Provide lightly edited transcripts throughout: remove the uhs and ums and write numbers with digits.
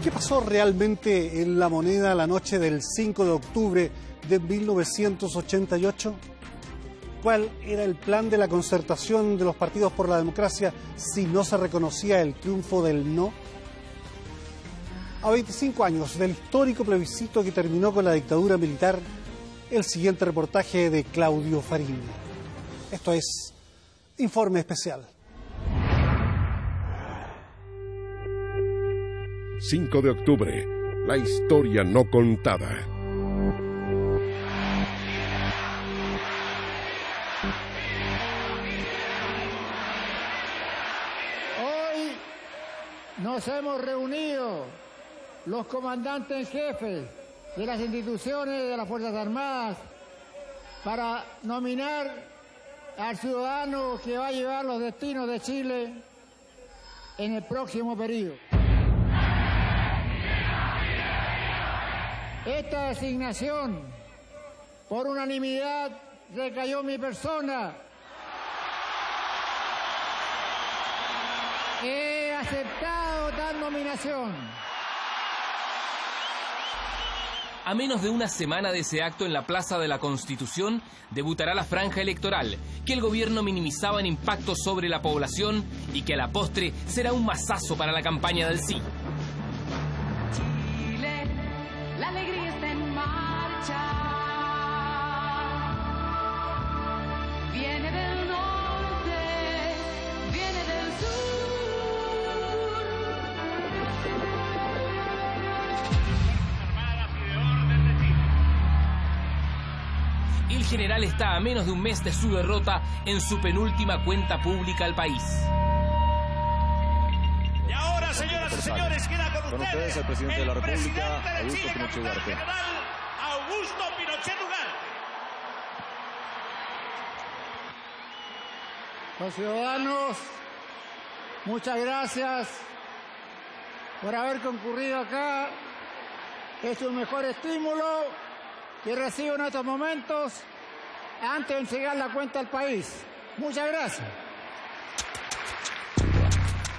¿Qué pasó realmente en La Moneda la noche del 5 de octubre de 1988? ¿Cuál era el plan de la concertación de los partidos por la democracia si no se reconocía el triunfo del no? A 25 años del histórico plebiscito que terminó con la dictadura militar, el siguiente reportaje de Claudio Farín. Esto es Informe Especial. 5 de octubre, la historia no contada. Hoy nos hemos reunido los comandantes en jefe de las instituciones de las Fuerzas Armadas para nominar al ciudadano que va a llevar los destinos de Chile en el próximo periodo. Esta designación, por unanimidad, recayó en mi persona. He aceptado tal nominación. A menos de una semana de ese acto en la Plaza de la Constitución, debutará la franja electoral, que el gobierno minimizaba en impacto sobre la población y que a la postre será un mazazo para la campaña del sí. Chile, la alegría está en marcha. Viene del norte, viene del sur. El general está a menos de un mes de su derrota en su penúltima cuenta pública al país. Y ahora, señoras y señores, queda con ustedes el presidente de la República, Augusto Pinochet Ugarte. General Augusto Pinochet Ugarte. Los ciudadanos, muchas gracias por haber concurrido acá. Es un mejor estímulo que recibo en estos momentos antes de entregar la cuenta al país. Muchas gracias.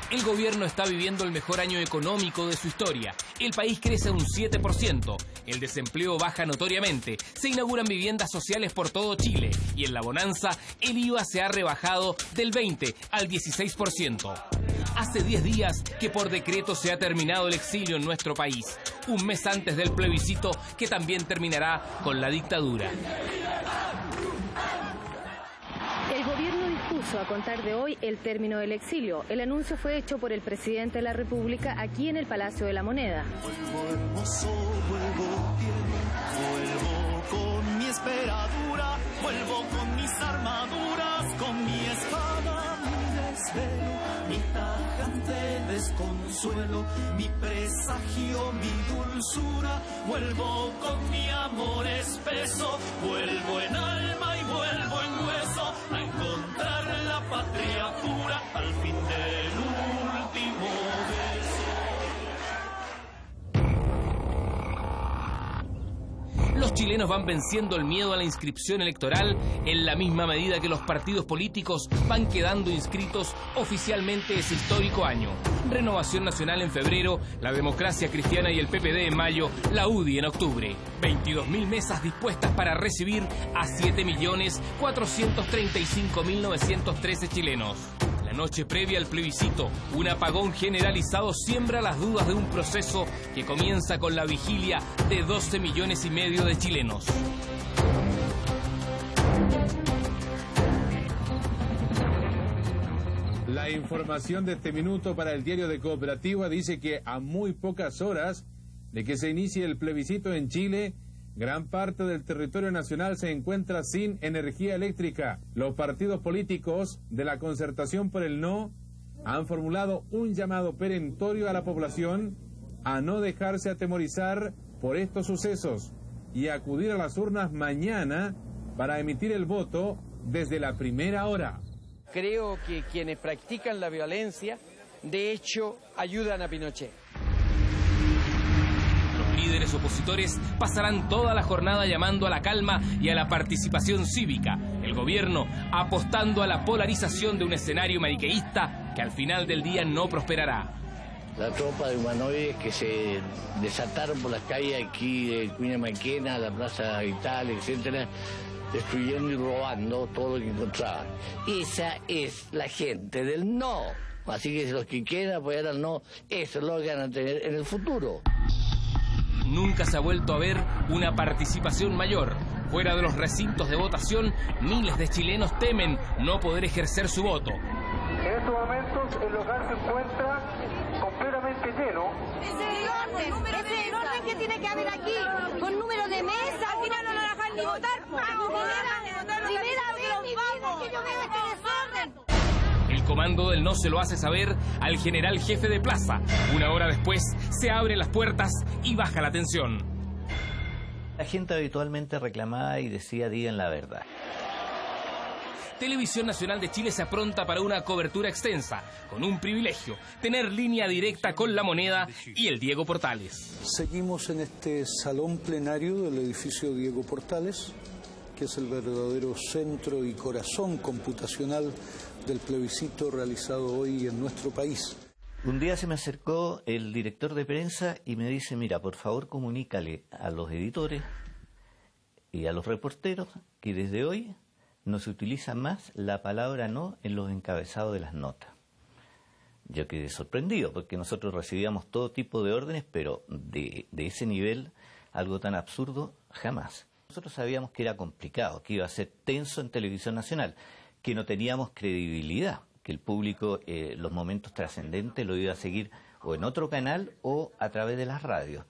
El gobierno está viviendo el mejor año económico de su historia. El país crece un 7%. El desempleo baja notoriamente. Se inauguran viviendas sociales por todo Chile. Y en la bonanza, el IVA se ha rebajado del 20 al 16%. Hace 10 días que por decreto se ha terminado el exilio en nuestro país. Un mes antes del plebiscito que también terminará con la dictadura. El gobierno dispuso a contar de hoy el término del exilio. El anuncio fue hecho por el presidente de la República aquí en el Palacio de la Moneda. Vuelvo hermoso, vuelvo bien, vuelvo con mi esperadura, vuelvo con mis armaduras, con mi espada, mi desvelo, mi tajante desconsuelo, mi presagio, mi dulzura, vuelvo con mi amor espeso, vuelvo en alma y vuelvo en hueso, a encontrar la patria pura al fin del último beso. Los chilenos van venciendo el miedo a la inscripción electoral en la misma medida que los partidos políticos van quedando inscritos oficialmente ese histórico año. Renovación Nacional en febrero, la Democracia Cristiana y el PPD en mayo, la UDI en octubre. 22.000 mesas dispuestas para recibir a 7.435.913 chilenos. La noche previa al plebiscito, un apagón generalizado siembra las dudas de un proceso que comienza con la vigilia de 12,5 millones de chilenos. La información de este minuto para el diario de Cooperativa dice que a muy pocas horas de que se inicie el plebiscito en Chile, gran parte del territorio nacional se encuentra sin energía eléctrica. Los partidos políticos de la concertación por el no han formulado un llamado perentorio a la población a no dejarse atemorizar por estos sucesos y a acudir a las urnas mañana para emitir el voto desde la primera hora. Creo que quienes practican la violencia, de hecho, ayudan a Pinochet. Líderes opositores pasarán toda la jornada llamando a la calma y a la participación cívica. El gobierno apostando a la polarización de un escenario maniqueísta que al final del día no prosperará. La tropa de humanoides que se desataron por las calles aquí de Cuña Maquena, la Plaza Italia, etcétera, destruyendo y robando todo lo que encontraban. Esa es la gente del no. Así que los que quieran apoyar al no, eso es lo que van a tener en el futuro. Nunca se ha vuelto a ver una participación mayor. Fuera de los recintos de votación, miles de chilenos temen no poder ejercer su voto. En estos momentos el local se encuentra completamente lleno. Ese es el orden que tiene que haber aquí, con número de mesa. Al final no lo dejan ni votar. Primera vez en mi vida que yo veo este desorden. El comando del no se lo hace saber al general jefe de plaza. Una hora después se abren las puertas y baja la tensión. La gente habitualmente reclamaba y decía: digan la verdad. Televisión Nacional de Chile se apronta para una cobertura extensa, con un privilegio: tener línea directa con La Moneda y el Diego Portales. Seguimos en este salón plenario del edificio Diego Portales, que es el verdadero centro y corazón computacional del plebiscito realizado hoy en nuestro país. Un día se me acercó el director de prensa y me dice: mira, por favor comunícale a los editores y a los reporteros que desde hoy no se utiliza más la palabra no en los encabezados de las notas. Yo quedé sorprendido porque nosotros recibíamos todo tipo de órdenes, pero de ese nivel, algo tan absurdo, jamás. Nosotros sabíamos que era complicado, que iba a ser tenso en Televisión Nacional, que no teníamos credibilidad, que el público los momentos trascendentes lo iba a seguir o en otro canal o a través de las radios.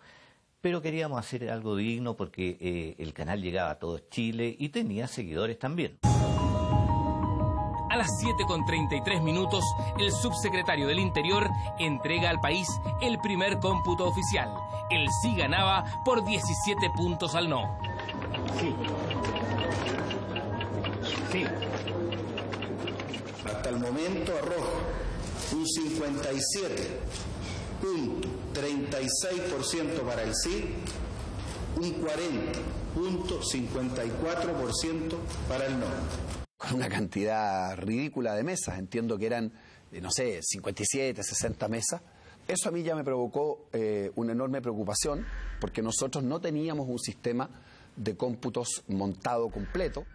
Pero queríamos hacer algo digno porque el canal llegaba a todo Chile y tenía seguidores también. A las 7:33, el subsecretario del Interior entrega al país el primer cómputo oficial. El sí ganaba por 17 puntos al no. Sí. Sí. Hasta el momento arroja un 57.36% para el sí, un 40.54% para el no. Con una cantidad ridícula de mesas, entiendo que eran, no sé, 57, 60 mesas. Eso a mí ya me provocó una enorme preocupación, porque nosotros no teníamos un sistema de cómputos montado completo.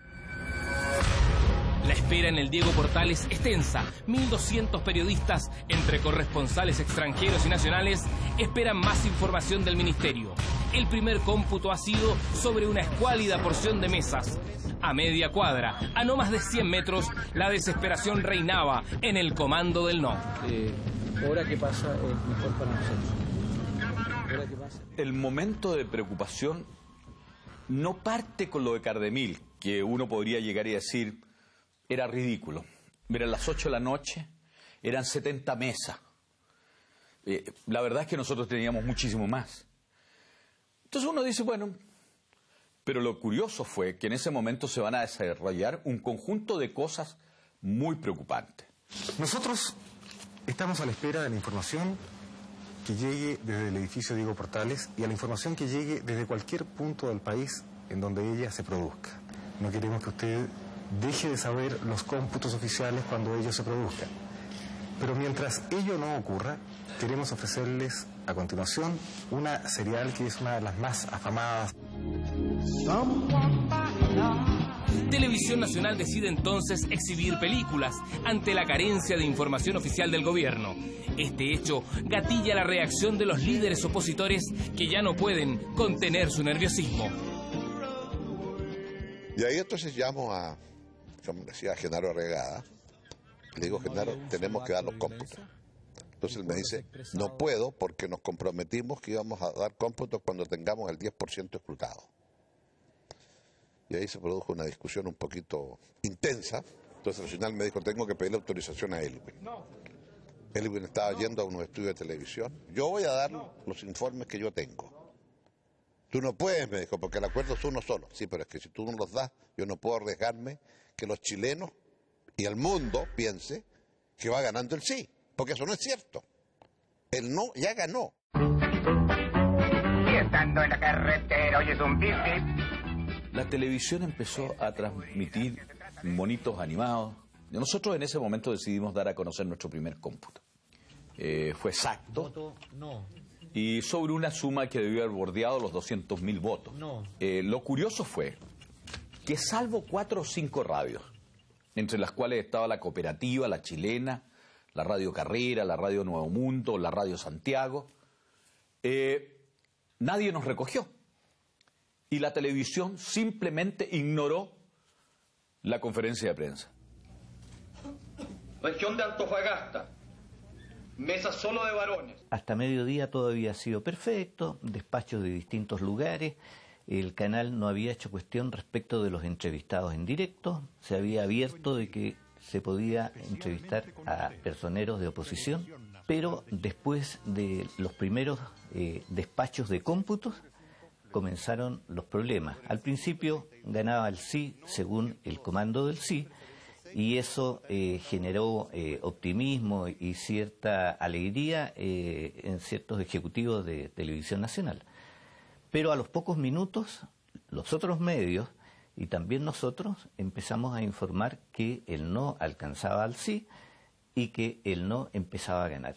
La espera en el Diego Portales es tensa. 1.200 periodistas, entre corresponsales extranjeros y nacionales, esperan más información del ministerio. El primer cómputo ha sido sobre una escuálida porción de mesas. A media cuadra, a no más de 100 metros, la desesperación reinaba en el comando del no. Ahora que pasa es mejor para nosotros. Ahora que pasa. El momento de preocupación no parte con lo de Cardemil, que uno podría llegar y decir era ridículo. Eran las 8 de la noche, eran 70 mesas. La verdad es que nosotros teníamos muchísimo más. Entonces uno dice, bueno, pero lo curioso fue que en ese momento se van a desarrollar un conjunto de cosas muy preocupantes. Nosotros estamos a la espera de la información que llegue desde el edificio Diego Portales y a la información que llegue desde cualquier punto del país en donde ella se produzca. No queremos que usted deje de saber los cómputos oficiales cuando ellos se produzcan. Pero mientras ello no ocurra, queremos ofrecerles a continuación una serial que es una de las más afamadas. Televisión Nacional decide entonces exhibir películas ante la carencia de información oficial del gobierno. Este hecho gatilla la reacción de los líderes opositores que ya no pueden contener su nerviosismo. Y ahí entonces llamo a, como decía, a Genaro Arregada. Le digo, Genaro, tenemos que dar los cómputos. Entonces él me dice, no puedo porque nos comprometimos que íbamos a dar cómputos cuando tengamos el 10% escrutado. Y ahí se produjo una discusión un poquito intensa. Entonces al final me dijo, tengo que pedirle autorización a Elwin. Elwin estaba yendo a unos estudios de televisión. Yo voy a dar los informes que yo tengo. Tú no puedes, me dijo, porque el acuerdo es uno solo. Sí, pero es que si tú no los das, yo no puedo arriesgarme que los chilenos y el mundo piense que va ganando el sí. Porque eso no es cierto. El no ya ganó. Y estando en la carretera oyes un pip pip. La televisión empezó a transmitir monitos animados. Nosotros en ese momento decidimos dar a conocer nuestro primer cómputo. fue exacto. Y sobre una suma que debió haber bordeado los 200.000 votos. Lo curioso fue que salvo 4 o 5 radios, entre las cuales estaba la Cooperativa, la Chilena, la Radio Carrera, la Radio Nuevo Mundo, la Radio Santiago, nadie nos recogió. Y la televisión simplemente ignoró la conferencia de prensa. Región de Antofagasta, mesa solo de varones. Hasta mediodía todo había sido perfecto, despachos de distintos lugares, el canal no había hecho cuestión respecto de los entrevistados en directo, se había abierto de que se podía entrevistar a personeros de oposición, pero después de los primeros despachos de cómputos comenzaron los problemas. Al principio ganaba el sí según el comando del sí, y eso generó optimismo y cierta alegría en ciertos ejecutivos de Televisión Nacional. Pero a los pocos minutos, los otros medios y también nosotros empezamos a informar que el no alcanzaba al sí y que el no empezaba a ganar.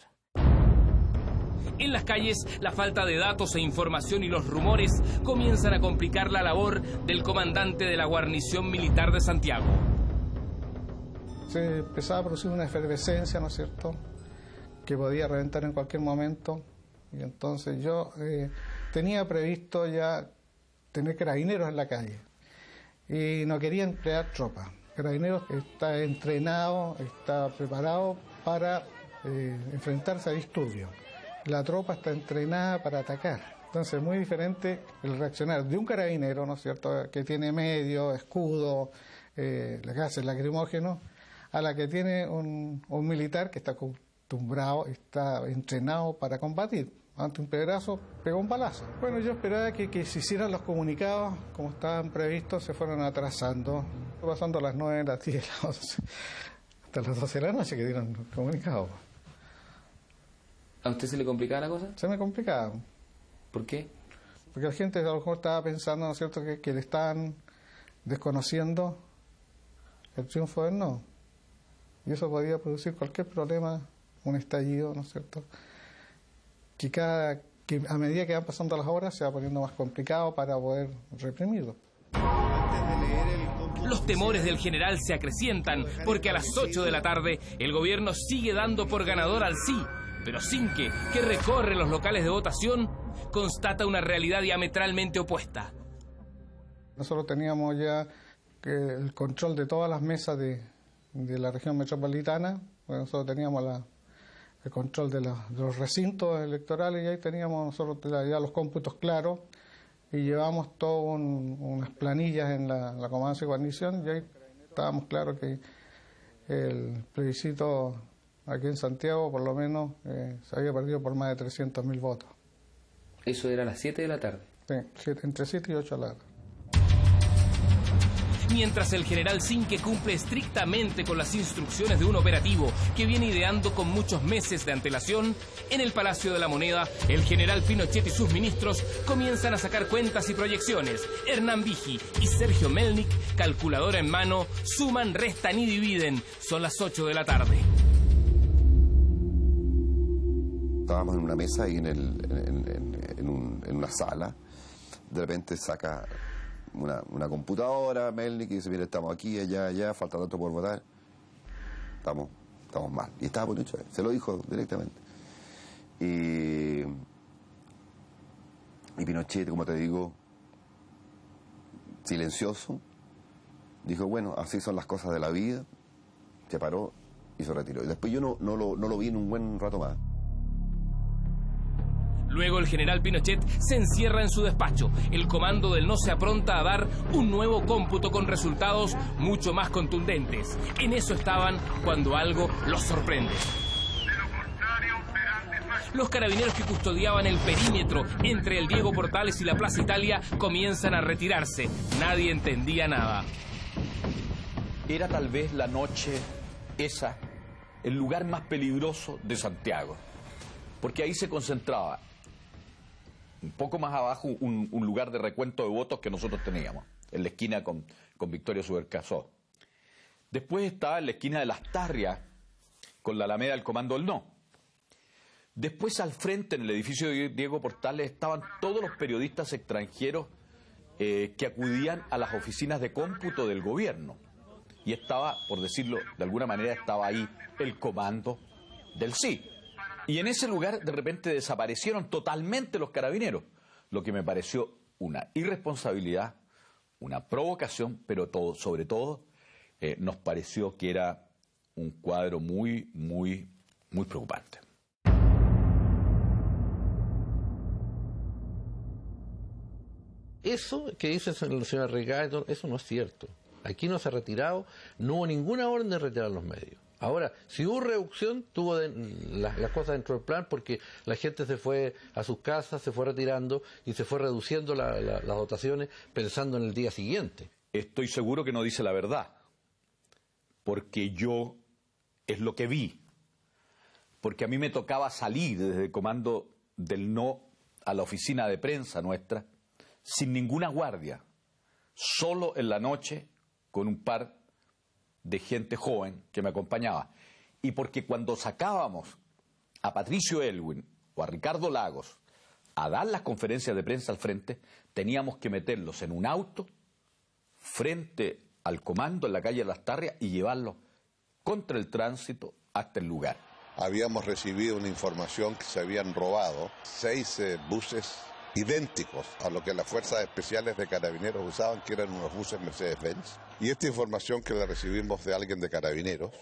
En las calles, la falta de datos e información y los rumores comienzan a complicar la labor del comandante de la guarnición militar de Santiago. Se empezaba a producir una efervescencia, ¿no es cierto?, que podía reventar en cualquier momento. Y entonces yo tenía previsto ya tener carabineros en la calle y no quería emplear tropas. Carabineros está entrenado, está preparado para enfrentarse a disturbios. La tropa está entrenada para atacar. Entonces es muy diferente el reaccionar de un carabinero, ¿no es cierto?, que tiene medio, escudo, gases lacrimógenos, a la que tiene un militar que está acostumbrado, está entrenado para combatir. Ante un pedazo, pegó un balazo. Bueno, yo esperaba que se hicieran los comunicados como estaban previstos, se fueron atrasando, pasando las 9, las 10, las 11, hasta las 12 de la noche que dieron los comunicados. ¿A usted se le complicaba la cosa? Se me complicaba. ¿Por qué? Porque la gente a lo mejor estaba pensando, ¿no es cierto?, que le estaban desconociendo el triunfo del no. Y eso podía producir cualquier problema, un estallido, ¿no es cierto?, que a medida que van pasando las horas se va poniendo más complicado para poder reprimirlo. Los temores del general se acrecientan porque a las 8 de la tarde el gobierno sigue dando por ganador al sí, pero sin que recorre los locales de votación, constata una realidad diametralmente opuesta. Nosotros teníamos ya el control de todas las mesas de la región metropolitana, bueno, nosotros teníamos el control de los recintos electorales y ahí teníamos nosotros ya los cómputos claros y llevamos todas unas planillas en la comandancia de guarnición y ahí estábamos claros que el plebiscito aquí en Santiago por lo menos se había perdido por más de 300.000 votos. ¿Eso era a las 7 de la tarde? Sí, entre 7 y 8 de la tarde. Mientras el general Sinque cumple estrictamente con las instrucciones de un operativo que viene ideando con muchos meses de antelación, en el Palacio de la Moneda, el general Pinochet y sus ministros comienzan a sacar cuentas y proyecciones. Hernán Vigi y Sergio Melnik, calculadora en mano, suman, restan y dividen. Son las 8 de la tarde. Estábamos en una mesa y en una sala, de repente saca una computadora, Melnik, y dice, mire, estamos aquí, allá, falta tanto por votar, estamos mal. Y estaba por dicho, se lo dijo directamente. Y Pinochet, como te digo, silencioso, dijo, bueno, así son las cosas de la vida, se paró y se retiró. Y después yo no lo vi en un buen rato más. Luego el general Pinochet se encierra en su despacho. El comando del no se apronta a dar un nuevo cómputo con resultados mucho más contundentes. En eso estaban cuando algo los sorprende. Los carabineros que custodiaban el perímetro entre el Diego Portales y la Plaza Italia comienzan a retirarse. Nadie entendía nada. Era tal vez la noche esa, el lugar más peligroso de Santiago. Porque ahí se concentraba un poco más abajo un lugar de recuento de votos que nosotros teníamos, en la esquina con Victoria Subercasó. Después estaba en la esquina de Las Tarrias, con la Alameda del Comando del No. Después al frente, en el edificio de Diego Portales, estaban todos los periodistas extranjeros que acudían a las oficinas de cómputo del gobierno. Y estaba, por decirlo de alguna manera, estaba ahí el comando del sí. Y en ese lugar de repente desaparecieron totalmente los carabineros, lo que me pareció una irresponsabilidad, una provocación, pero sobre todo nos pareció que era un cuadro muy preocupante. Eso que dice la señora Ricardo, eso no es cierto. Aquí no se ha retirado, no hubo ninguna orden de retirar los medios. Ahora, si hubo reducción, tuvo las cosas dentro del plan porque la gente se fue a sus casas, se fue retirando y se fue reduciendo las dotaciones pensando en el día siguiente. Estoy seguro que no dice la verdad, porque yo es lo que vi. Porque a mí me tocaba salir desde el comando del no a la oficina de prensa nuestra, sin ninguna guardia, solo en la noche con un par de gente joven que me acompañaba. Y porque cuando sacábamos a Patricio Elwin o a Ricardo Lagos a dar las conferencias de prensa al frente, teníamos que meterlos en un auto frente al comando en la calle Lastarria y llevarlos contra el tránsito hasta el lugar. Habíamos recibido una información que se habían robado 6 buses idénticos a lo que las fuerzas especiales de Carabineros usaban, que eran unos buses Mercedes-Benz. Y esta información que la recibimos de alguien de Carabineros,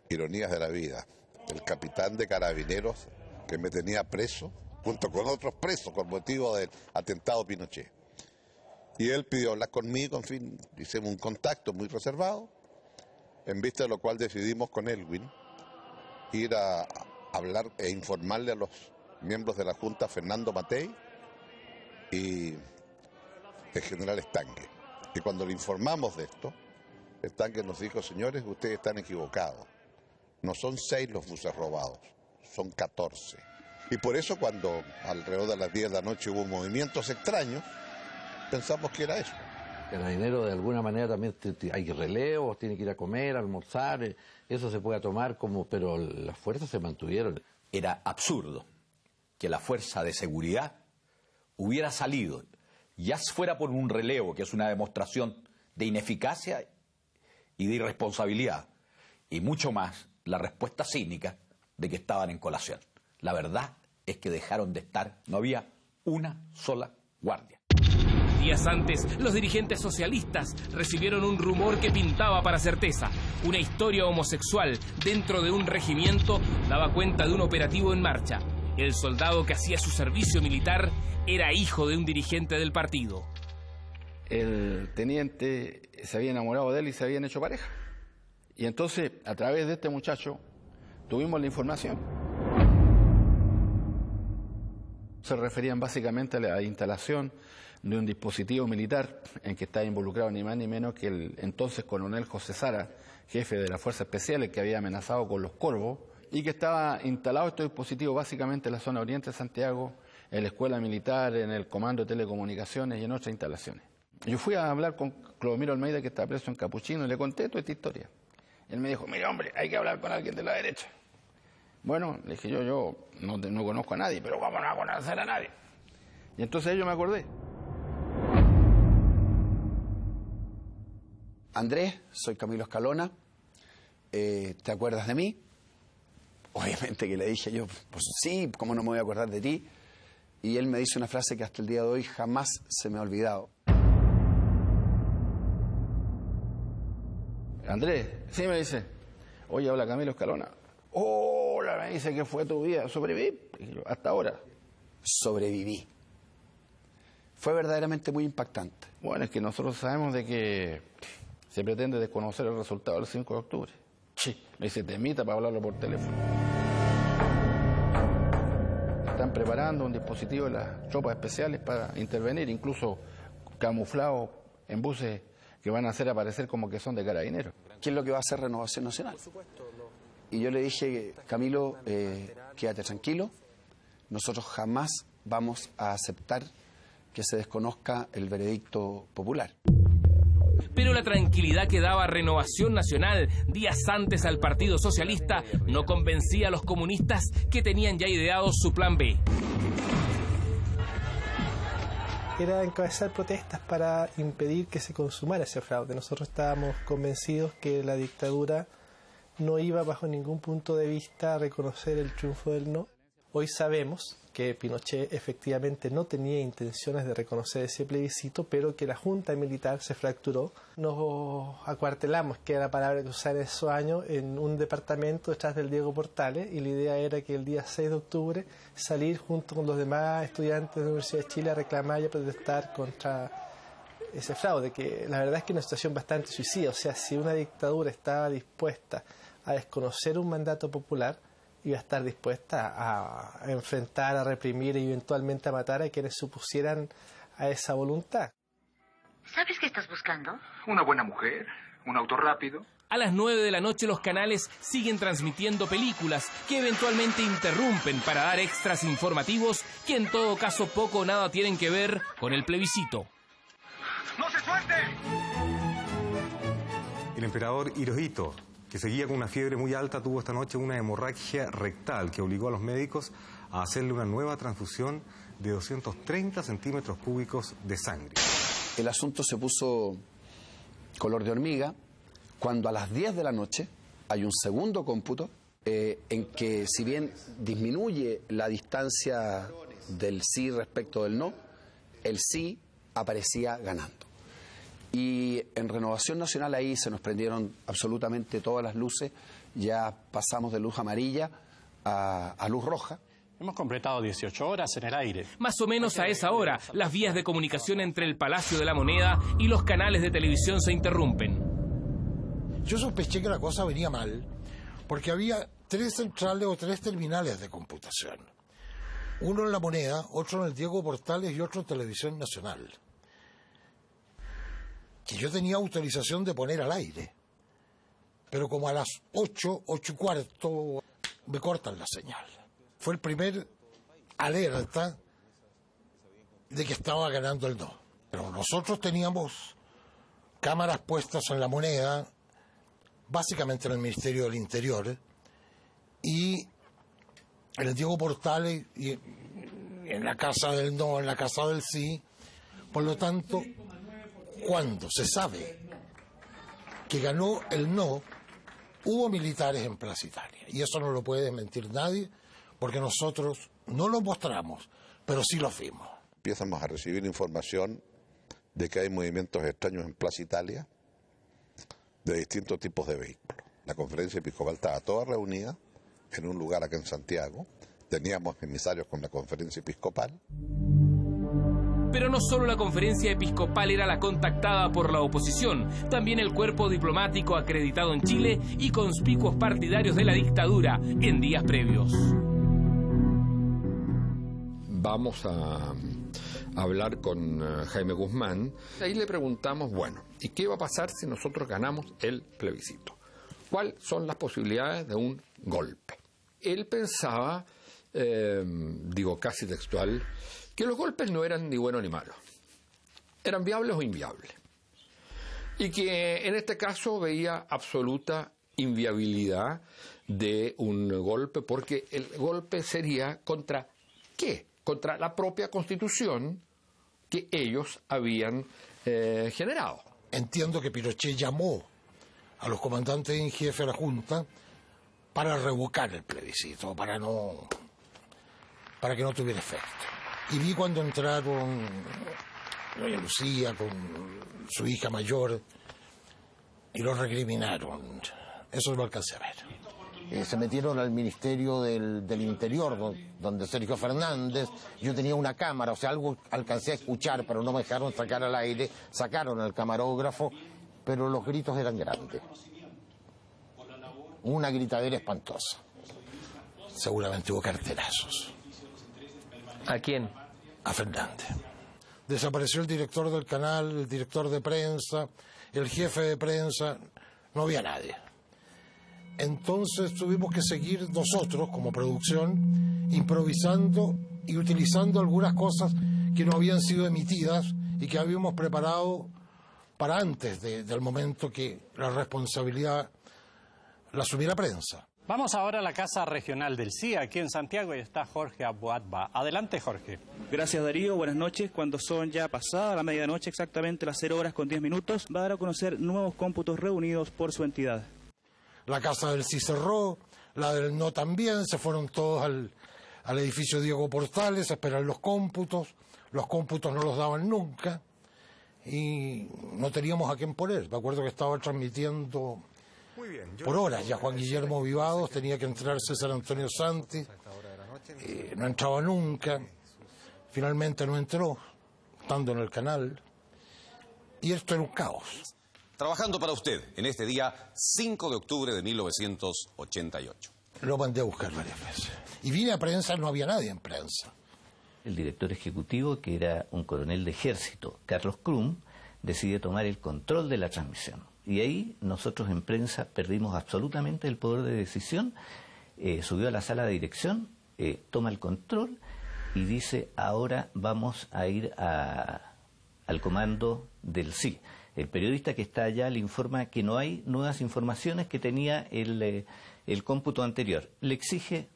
ironías de la vida, el capitán de Carabineros que me tenía preso, junto con otros presos, con motivo del atentado Pinochet. Y él pidió hablar conmigo, en fin, hicimos un contacto muy reservado, en vista de lo cual decidimos con Elwin ir a hablar e informarle a los miembros de la Junta, Fernando Matei y el general Estanque. Y cuando le informamos de esto, Estanque nos dijo: señores, ustedes están equivocados. No son 6 los buses robados, son 14. Y por eso cuando alrededor de las 10 de la noche hubo movimientos extraños, pensamos que era eso. Carabinero de alguna manera también hay relevos, tiene que ir a comer, a almorzar, eso se puede tomar como, pero las fuerzas se mantuvieron. Era absurdo que la fuerza de seguridad hubiera salido, ya fuera por un relevo, que es una demostración de ineficacia y de irresponsabilidad, y mucho más la respuesta cínica de que estaban en colación. La verdad es que dejaron de estar, no había una sola guardia. Días antes, los dirigentes socialistas recibieron un rumor que pintaba para certeza. Una historia homosexual dentro de un regimiento daba cuenta de un operativo en marcha. El soldado que hacía su servicio militar era hijo de un dirigente del partido. El teniente se había enamorado de él y se habían hecho pareja. Y entonces, a través de este muchacho, tuvimos la información. Se referían básicamente a la instalación de un dispositivo militar en que estaba involucrado ni más ni menos que el entonces coronel José Sara, jefe de las Fuerzas Especiales, que había amenazado con los Corvos, y que estaba instalado este dispositivo básicamente en la zona oriente de Santiago, en la escuela militar, en el comando de telecomunicaciones y en otras instalaciones. Yo fui a hablar con Clodomiro Almeida, que está preso en Capuchino, y le conté toda esta historia. Él me dijo: mire, hombre, hay que hablar con alguien de la derecha. Bueno, le dije yo no conozco a nadie, pero ¿cómo no va a conocer a nadie? Y entonces yo me acordé. Andrés, soy Camilo Escalona, ¿te acuerdas de mí? Obviamente que le dije yo, pues sí, ¿cómo no me voy a acordar de ti? Y él me dice una frase que hasta el día de hoy jamás se me ha olvidado. Andrés, sí, me dice: oye, habla Camilo Escalona. Hola, me dice, ¿qué fue tu vida? ¿Sobreviví? Hasta ahora. Sobreviví. Fue verdaderamente muy impactante. Bueno, es que nosotros sabemos de que se pretende desconocer el resultado del 5 de octubre. Sí. Me dice: te invita para hablarlo por teléfono. Están preparando un dispositivo de las tropas especiales para intervenir, incluso camuflados en buses que van a hacer aparecer como que son de Carabineros. ¿Qué es lo que va a hacer Renovación Nacional? Y yo le dije: Camilo, quédate tranquilo, nosotros jamás vamos a aceptar que se desconozca el veredicto popular. Pero la tranquilidad que daba Renovación Nacional días antes al Partido Socialista no convencía a los comunistas, que tenían ya ideado su plan B. Era encabezar protestas para impedir que se consumara ese fraude. Nosotros estábamos convencidos que la dictadura no iba bajo ningún punto de vista a reconocer el triunfo del no. Hoy sabemos que Pinochet efectivamente no tenía intenciones de reconocer ese plebiscito, pero que la Junta Militar se fracturó. Nos acuartelamos, que era la palabra que usar en esos años, en un departamento detrás del Diego Portales, y la idea era que el día 6 de octubre salir junto con los demás estudiantes de la Universidad de Chile a reclamar y a protestar contra ese fraude, que la verdad es que es una situación bastante suicida. O sea, si una dictadura estaba dispuesta a desconocer un mandato popular, iba a estar dispuesta a enfrentar, a reprimir y eventualmente a matar a quienes supusieran a esa voluntad. ¿Sabes qué estás buscando? Una buena mujer, un auto rápido. A las 9 de la noche los canales siguen transmitiendo películas que eventualmente interrumpen para dar extras informativos que en todo caso poco o nada tienen que ver con el plebiscito. ¡No se suelte! El emperador Hirohito, que seguía con una fiebre muy alta, tuvo esta noche una hemorragia rectal que obligó a los médicos a hacerle una nueva transfusión de 230 centímetros cúbicos de sangre. El asunto se puso color de hormiga cuando a las 10 de la noche hay un segundo cómputo en que, si bien disminuye la distancia del sí respecto del no, el sí aparecía ganando. Y en Renovación Nacional ahí se nos prendieron absolutamente todas las luces, ya pasamos de luz amarilla a luz roja. Hemos completado 18 horas en el aire. Más o menos a esa hora, las vías de comunicación entre el Palacio de la Moneda y los canales de televisión se interrumpen. Yo sospeché que la cosa venía mal, porque había 3 centrales o 3 terminales de computación. Uno en La Moneda, otro en el Diego Portales y otro en Televisión Nacional, que yo tenía autorización de poner al aire. Pero como a las 8:15, me cortan la señal. Fue el primer alerta de que estaba ganando el no. Pero nosotros teníamos cámaras puestas en La Moneda, básicamente en el Ministerio del Interior, y en el Diego Portales, y en la casa del no, en la casa del sí. Por lo tanto, cuando se sabe que ganó el no, hubo militares en Plaza Italia. Y eso no lo puede desmentir nadie, porque nosotros no lo mostramos, pero sí lo fuimos. Empiezamos a recibir información de que hay movimientos extraños en Plaza Italia de distintos tipos de vehículos. La conferencia episcopal estaba toda reunida en un lugar acá en Santiago. Teníamos emisarios con la conferencia episcopal. Pero no solo la conferencia episcopal era la contactada por la oposición, también el cuerpo diplomático acreditado en Chile y conspicuos partidarios de la dictadura en días previos. Vamos a hablar con Jaime Guzmán. Ahí le preguntamos, bueno, ¿y qué va a pasar si nosotros ganamos el plebiscito? ¿Cuáles son las posibilidades de un golpe? Él pensaba, digo casi textual, que los golpes no eran ni buenos ni malos, eran viables o inviables, y que en este caso veía absoluta inviabilidad de un golpe, porque el golpe sería ¿contra qué? Contra la propia Constitución que ellos habían generado. Entiendo que Pinochet llamó a los comandantes en jefe de la Junta para revocar el plebiscito, para que no tuviera efecto. Y vi cuando entraron doña Lucía con su hija mayor y lo recriminaron. Eso lo alcancé a ver. Se metieron al Ministerio del Interior, donde Sergio Fernández, yo tenía una cámara, o sea, algo alcancé a escuchar, pero no me dejaron sacar al aire, sacaron al camarógrafo, pero los gritos eran grandes. Una gritadera espantosa. Seguramente hubo carterazos. ¿A quién? A Fernández. Desapareció el director del canal, el director de prensa, el jefe de prensa, no había nadie. Entonces tuvimos que seguir nosotros, como producción, improvisando y utilizando algunas cosas que no habían sido emitidas y que habíamos preparado para antes del momento que la responsabilidad la asumiera prensa. Vamos ahora a la Casa Regional del CIA, aquí en Santiago, y está Jorge Abuatba. Adelante, Jorge. Gracias, Darío. Buenas noches. Cuando son ya pasadas la medianoche, exactamente las 0 horas con 10 minutos, va a dar a conocer nuevos cómputos reunidos por su entidad. La casa del sí cerró, la del no también, se fueron todos al edificio Diego Portales a esperar los cómputos no los daban nunca y no teníamos a quién poner. Me acuerdo que estaba transmitiendo por horas, ya Juan Guillermo Vivados, tenía que entrar César Antonio Santi, no entraba nunca, finalmente no entró, estando en el canal, y esto era un caos. Trabajando para usted en este día 5 de octubre de 1988. Lo mandé a buscar varias veces. Y vine a prensa, no había nadie en prensa. El director ejecutivo, que era un coronel de ejército, Carlos Krum, decide tomar el control de la transmisión. Y ahí nosotros en prensa perdimos absolutamente el poder de decisión. Subió a la sala de dirección, toma el control y dice: ahora vamos a ir al comando del sí. El periodista que está allá le informa que no hay nuevas informaciones, que tenía el cómputo anterior. Le exige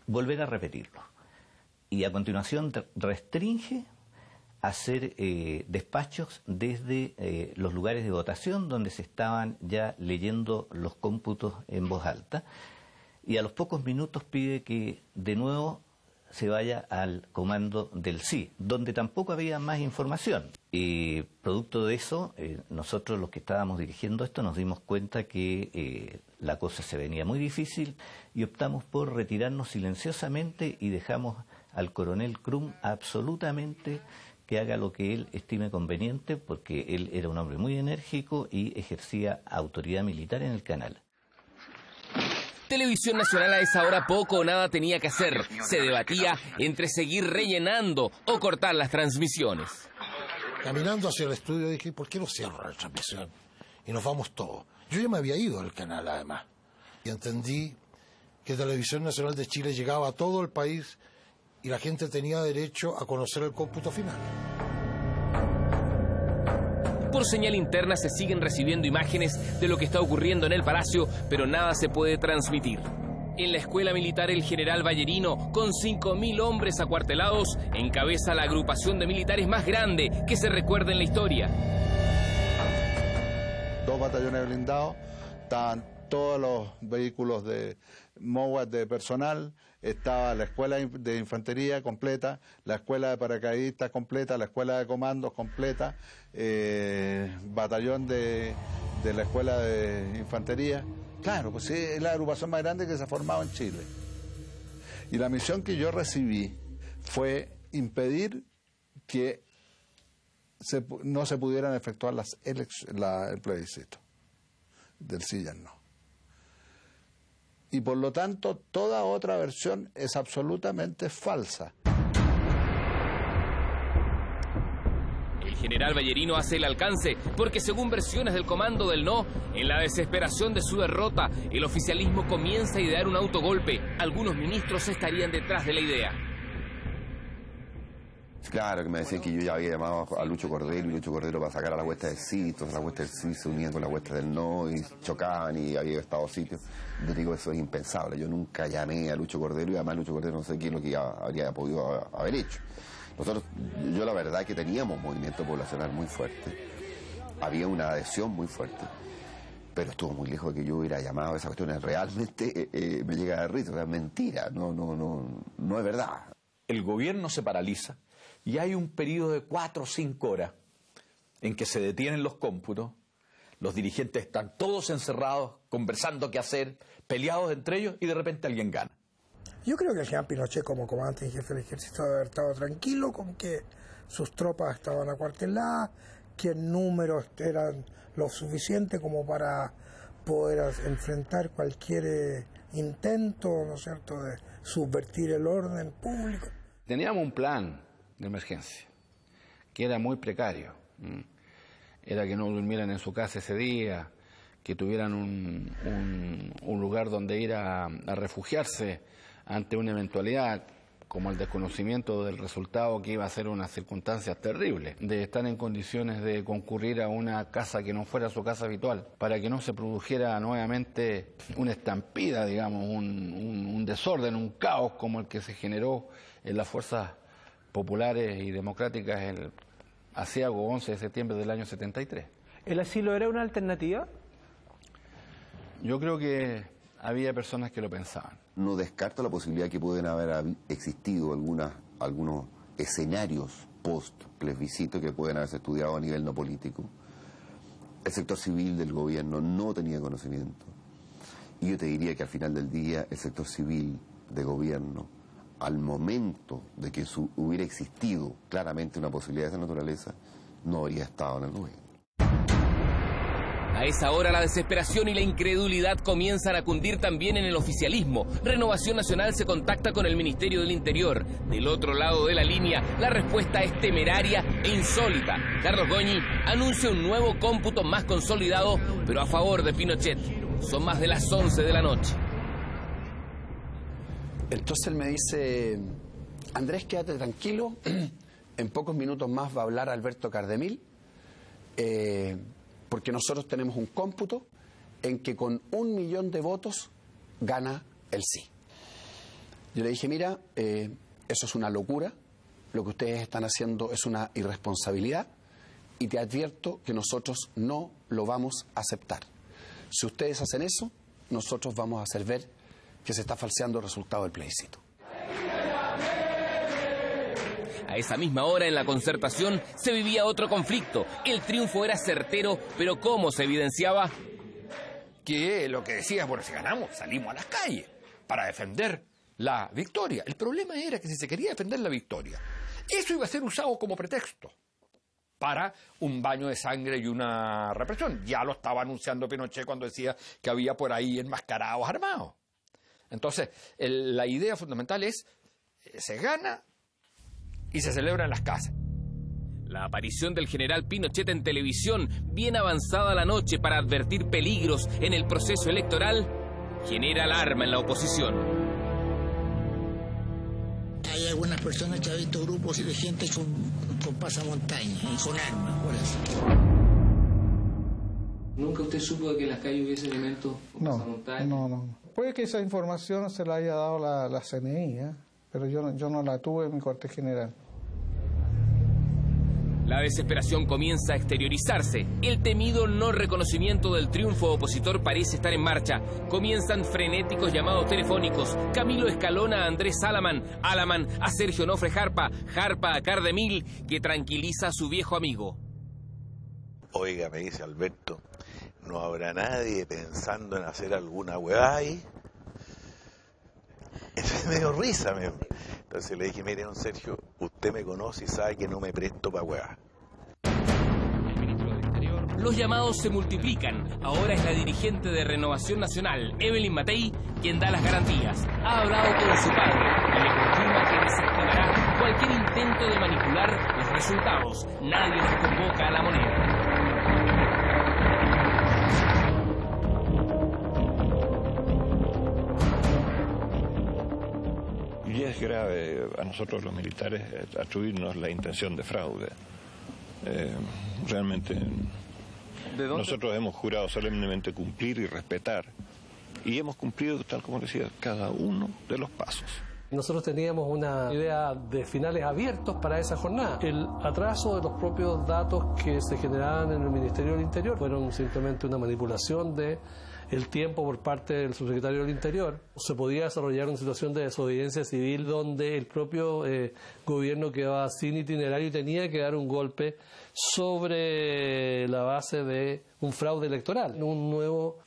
volver a repetirlo. Y a continuación restringe hacer despachos desde los lugares de votación donde se estaban ya leyendo los cómputos en voz alta, y a los pocos minutos pide que de nuevo se vaya al comando del sí, donde tampoco había más información. Y producto de eso, nosotros los que estábamos dirigiendo esto nos dimos cuenta que la cosa se venía muy difícil y optamos por retirarnos silenciosamente y dejamos al coronel Krum absolutamente que haga lo que él estime conveniente, porque él era un hombre muy enérgico y ejercía autoridad militar en el canal. Televisión Nacional a esa hora poco o nada tenía que hacer. Se debatía entre seguir rellenando o cortar las transmisiones. Caminando hacia el estudio dije: ¿por qué no cierro la transmisión? Y nos vamos todos. Yo ya me había ido del canal, además. Y entendí que Televisión Nacional de Chile llegaba a todo el país y la gente tenía derecho a conocer el cómputo final. Por señal interna se siguen recibiendo imágenes de lo que está ocurriendo en el Palacio, pero nada se puede transmitir. En la escuela militar el general Ballerino, con 5.000 hombres acuartelados, encabeza la agrupación de militares más grande que se recuerda en la historia. 2 batallones blindados, estaban todos los vehículos de MOWAT de personal, estaba la escuela de infantería completa, la escuela de paracaidistas completa, la escuela de comandos completa, batallón de la escuela de infantería. Claro, pues sí, es la agrupación más grande que se ha formado en Chile. Y la misión que yo recibí fue impedir que no se pudieran efectuar el plebiscito del sí y el no. Y por lo tanto, toda otra versión es absolutamente falsa. El general Ballerino hace el alcance porque, según versiones del comando del no, en la desesperación de su derrota, el oficialismo comienza a idear un autogolpe. Algunos ministros estarían detrás de la idea. Claro, que me decían que yo ya había llamado a Lucho Cordero, y Lucho Cordero para sacar a la huesta del sí, entonces la huesta del sí se unían con la huesta del no y chocaban y había estado sitio. Yo digo, eso es impensable, yo nunca llamé a Lucho Cordero y además Lucho Cordero no sé qué es lo que habría podido haber hecho. Nosotros, yo la verdad es que teníamos un movimiento poblacional muy fuerte, había una adhesión muy fuerte, pero estuvo muy lejos de que yo hubiera llamado a esas cuestiones. Realmente me llega a dar risa, o sea, es mentira, no es verdad. El gobierno se paraliza y hay un periodo de 4 o 5 horas en que se detienen los cómputos, los dirigentes están todos encerrados, conversando qué hacer, peleados entre ellos, y de repente alguien gana. Yo creo que el general Pinochet, como comandante en jefe del ejército, debe haber estado tranquilo con que sus tropas estaban acuarteladas, que el número eran lo suficiente como para poder enfrentar cualquier intento, ¿no es cierto?, de subvertir el orden público. Teníamos un plan de emergencia que era muy precario. Era que no durmieran en su casa ese día, que tuvieran un lugar donde ir a refugiarse ante una eventualidad, como el desconocimiento del resultado, que iba a ser unas circunstancias terribles, de estar en condiciones de concurrir a una casa que no fuera su casa habitual, para que no se produjera nuevamente una estampida, digamos, un desorden, un caos como el que se generó en las fuerzas populares y democráticas el aciago 11 de septiembre del año 73. ¿El asilo era una alternativa? Yo creo que había personas que lo pensaban. No descarta la posibilidad que pueden haber existido algunos escenarios post-plebiscito que pueden haberse estudiado a nivel no político. El sector civil del gobierno no tenía conocimiento. Y yo te diría que al final del día el sector civil de gobierno, al momento de que hubiera existido claramente una posibilidad de esa naturaleza, no habría estado en el gobierno. A esa hora la desesperación y la incredulidad comienzan a cundir también en el oficialismo. Renovación Nacional se contacta con el Ministerio del Interior. Del otro lado de la línea, la respuesta es temeraria e insólita. Carlos Goñi anuncia un nuevo cómputo más consolidado, pero a favor de Pinochet. Son más de las 11 de la noche. Entonces él me dice: Andrés, quédate tranquilo, en pocos minutos más va a hablar Alberto Cardemil, porque nosotros tenemos un cómputo en que con 1 millón de votos gana el sí. Yo le dije: mira, eso es una locura, lo que ustedes están haciendo es una irresponsabilidad, y te advierto que nosotros no lo vamos a aceptar. Si ustedes hacen eso, nosotros vamos a hacer ver que se está falseando el resultado del plebiscito. A esa misma hora, en la Concertación, se vivía otro conflicto. El triunfo era certero, pero ¿cómo se evidenciaba? Que lo que decía, bueno, si ganamos, salimos a las calles para defender la victoria. El problema era que si se quería defender la victoria, eso iba a ser usado como pretexto para un baño de sangre y una represión. Ya lo estaba anunciando Pinochet cuando decía que había por ahí enmascarados armados. Entonces, la idea fundamental es, se gana y se celebra en las casas. La aparición del general Pinochet en televisión, bien avanzada la noche para advertir peligros en el proceso electoral, genera alarma en la oposición. Hay algunas personas que han visto grupos de gente con pasamontañas y con armas, por eso. ¿Nunca usted supo de que en las calles hubiese elementos con pasamontañas? No. Puede que esa información se la haya dado la CNI, pero yo no la tuve en mi cuartel general. La desesperación comienza a exteriorizarse. El temido no reconocimiento del triunfo opositor parece estar en marcha. Comienzan frenéticos llamados telefónicos. Camilo escalona a Andrés Alaman, Alaman a Sergio Nofre Jarpa, Jarpa a Cardemil, que tranquiliza a su viejo amigo. Oiga, me dice Alberto, ¿no habrá nadie pensando en hacer alguna huevada ahí? Eso me dio risa, me. Entonces le dije: mire, don Sergio, usted me conoce y sabe que no me presto para huevada. Los llamados se multiplican. Ahora es la dirigente de Renovación Nacional, Evelyn Matei, quien da las garantías. Ha hablado con su padre y le confirma que desactivará cualquier intento de manipular los resultados. Nadie los convoca a la moneda. Y es grave a nosotros los militares atribuirnos la intención de fraude. Realmente nosotros hemos jurado solemnemente cumplir y respetar, y hemos cumplido, tal como decía, cada uno de los pasos. Nosotros teníamos una idea de finales abiertos para esa jornada. El atraso de los propios datos que se generaban en el Ministerio del Interior fueron simplemente una manipulación de el tiempo por parte del subsecretario del Interior. Se podía desarrollar una situación de desobediencia civil donde el propio gobierno quedaba sin itinerario y tenía que dar un golpe sobre la base de un fraude electoral, un nuevo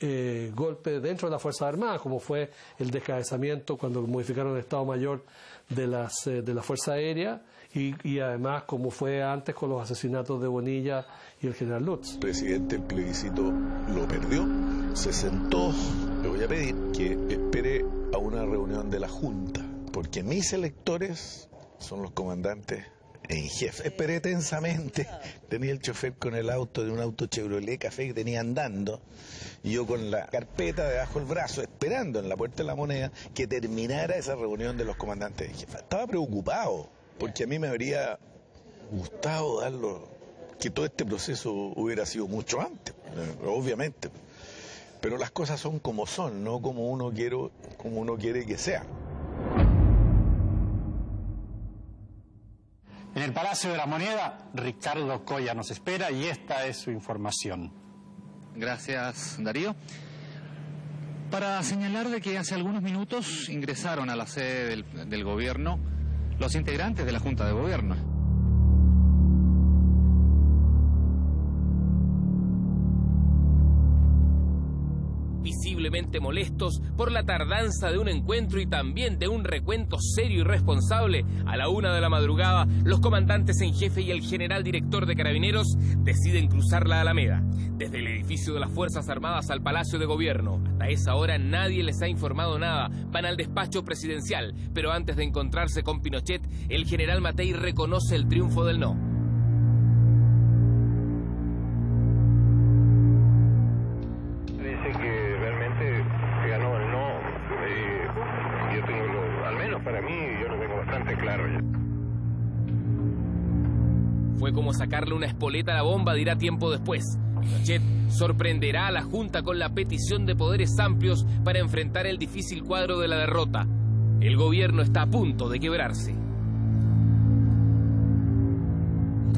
golpe dentro de las Fuerzas Armadas, como fue el descabezamiento cuando modificaron el Estado Mayor de la Fuerza Aérea y además como fue antes con los asesinatos de Bonilla y el general Lutz. El presidente el plebiscito lo perdió, se sentó. Le voy a pedir que espere a una reunión de la Junta, porque mis electores son los comandantes en jefe. Esperé tensamente, tenía el chofer con el auto de un auto Chevrolet Café que tenía andando, y yo con la carpeta debajo del brazo, esperando en la Puerta de la Moneda que terminara esa reunión de los comandantes en jefe. Estaba preocupado, porque a mí me habría gustado que todo este proceso hubiera sido mucho antes, obviamente. Pero las cosas son como son, no como uno quiere que sean. En el Palacio de la Moneda, Ricardo Coya nos espera y esta es su información. Gracias, Darío. Para señalar de que hace algunos minutos ingresaron a la sede del gobierno los integrantes de la Junta de Gobierno. Visiblemente molestos por la tardanza de un encuentro y también de un recuento serio y responsable, a la 1 de la madrugada, los comandantes en jefe y el general director de Carabineros deciden cruzar la Alameda. Desde el edificio de las Fuerzas Armadas al Palacio de Gobierno, hasta esa hora nadie les ha informado nada. Van al despacho presidencial, pero antes de encontrarse con Pinochet, el general Matei reconoce el triunfo del no. Fue como sacarle una espoleta a la bomba, dirá tiempo después. Pinochet sorprenderá a la Junta con la petición de poderes amplios para enfrentar el difícil cuadro de la derrota. El gobierno está a punto de quebrarse.